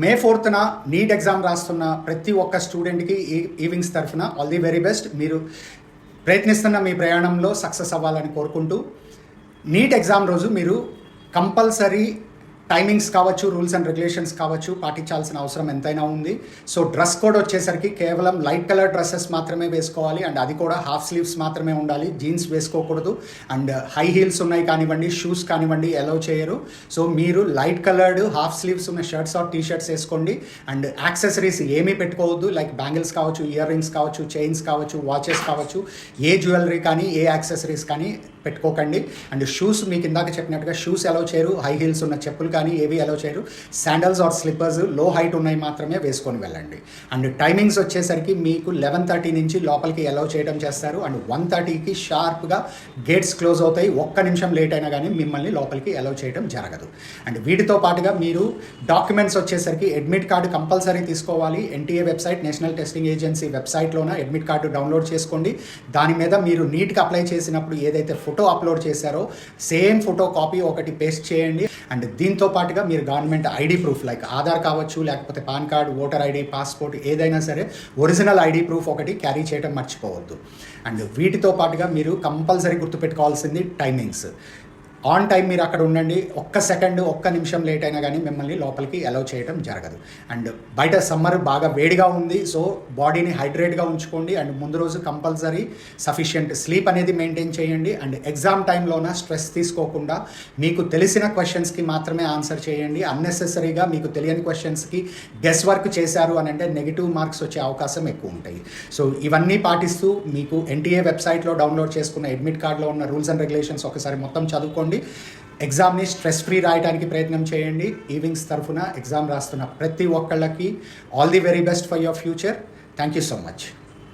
మే 4న NEET exam రాస్తున్న ప్రతి ఒక్క స్టూడెంట్కి ఈవింగ్స్ తరఫున ఆల్ ది వెరీ బెస్ట్. మీరు ప్రయత్నిస్తున్న మీ ప్రయాణంలో సక్సెస్ అవ్వాలని కోరుకుంటూ, నీట్ ఎగ్జామ్ రోజు మీరు కంపల్సరీ టైమింగ్స్ కావచ్చు, రూల్స్ అండ్ రెగ్యులేషన్స్ కావచ్చు పాటించాల్సిన అవసరం ఎంతైనా ఉంది. సో డ్రెస్ కోడ్ వచ్చేసరికి కేవలం లైట్ కలర్ డ్రెస్సెస్ మాత్రమే వేసుకోవాలి, అండ్ అది కూడా హాఫ్ స్లీవ్స్ మాత్రమే ఉండాలి. జీన్స్ వేసుకోకూడదు, అండ్ హై హీల్స్ ఉన్నాయి కానివ్వండి, షూస్ కానివ్వండి అలౌ చేయరు. సో మీరు లైట్ కలర్డ్ హాఫ్ స్లీవ్స్ ఉన్న షర్ట్స్ ఆర్ టీ షర్ట్స్ వేసుకోండి. అండ్ యాక్సెసరీస్ ఏమీ పెట్టుకోవద్దు, లైక్ బ్యాంగిల్స్ కావచ్చు, ఇయర్ రింగ్స్ కావచ్చు, చైన్స్ కావచ్చు, వాచెస్ కావచ్చు, ఏ జ్యువెలరీ కానీ ఏ యాక్సెసరీస్ కానీ పెట్టుకోకండి. అండ్ షూస్ మీకు ఇందాక చెప్పినట్టుగా షూస్ అలౌ చేయరు, హై హీల్స్ ఉన్న చెప్పులు కానీ ఏవి అలౌ చేయరు. శాండల్స్ ఆర్ స్లిప్పర్స్ లో హైట్ ఉన్నాయి మాత్రమే వేసుకొని వెళ్ళండి. అండ్ టైమింగ్స్ వచ్చేసరికి మీకు 11:30 నుంచి లోపలికి అలౌ చేయడం చేస్తారు. అండ్ 1:30కి షార్ప్గా గేట్స్ క్లోజ్ అవుతాయి. ఒక్క నిమిషం లేట్ అయినా కానీ మిమ్మల్ని లోపలికి అలౌ చేయడం జరగదు. అండ్ వీటితో పాటుగా మీరు డాక్యుమెంట్స్ వచ్చేసరికి అడ్మిట్ కార్డు కంపల్సరీ తీసుకోవాలి. NTA website, national testing agency వెబ్సైట్లోన అడ్మిట్ కార్డు డౌన్లోడ్ చేసుకోండి. దాని మీద మీరు నీట్గా అప్లై చేసినప్పుడు ఏదైతే ఫోటో అప్లోడ్ చేశారో సేమ్ ఫోటో కాపీ ఒకటి పేస్ట్ చేయండి. అండ్ దీంతో పాటుగా మీరు government ID proof like Aadhaar కావచ్చు, లేకపోతే PAN card, voter ID, passport ఏదైనా సరే ఒరిజినల్ ఐడి ప్రూఫ్ ఒకటి క్యారీ చేయడం మర్చిపోవద్దు. అండ్ వీటితో పాటుగా మీరు కంపల్సరీ గుర్తుపెట్టుకోవాల్సింది టైమింగ్స్. ఆన్ టైం మీరు అక్కడ ఉండండి. ఒక్క సెకండ్, ఒక్క నిమిషం లేట్ అయినా కానీ మిమ్మల్ని లోపలికి అలౌ చేయడం జరగదు. అండ్ బయట సమ్మర్ బాగా వేడిగా ఉంది, సో బాడీని హైడ్రేట్గా ఉంచుకోండి. అండ్ ముందు రోజు కంపల్సరీ సఫిషియంట్ స్లీప్ అనేది మెయింటైన్ చేయండి. అండ్ ఎగ్జామ్ టైంలోన స్ట్రెస్ తీసుకోకుండా మీకు తెలిసిన క్వశ్చన్స్కి మాత్రమే ఆన్సర్ చేయండి. అన్నెసెసరీగా మీకు తెలియని క్వశ్చన్స్కి గెస్ వర్క్ చేశారు అని అంటే నెగిటివ్ మార్క్స్ వచ్చే అవకాశం ఎక్కువ ఉంటాయి. సో ఇవన్నీ పాటిస్తూ మీకు ఎన్టీఏ వెబ్సైట్లో డౌన్లోడ్ చేసుకున్న అడ్మిట్ కార్డులో ఉన్న రూల్స్ అండ్ రెగ్యులేషన్స్ ఒకసారి మొత్తం చదువుకోండి. ఎగ్జామ్ని స్ట్రెస్ ఫ్రీ రాయడానికి ప్రయత్నం చేయండి. ఈవింగ్స్ తరఫున ఎగ్జామ్ రాస్తున్న ప్రతి ఒక్కళ్ళకి all the very best for your future. Thank you so much.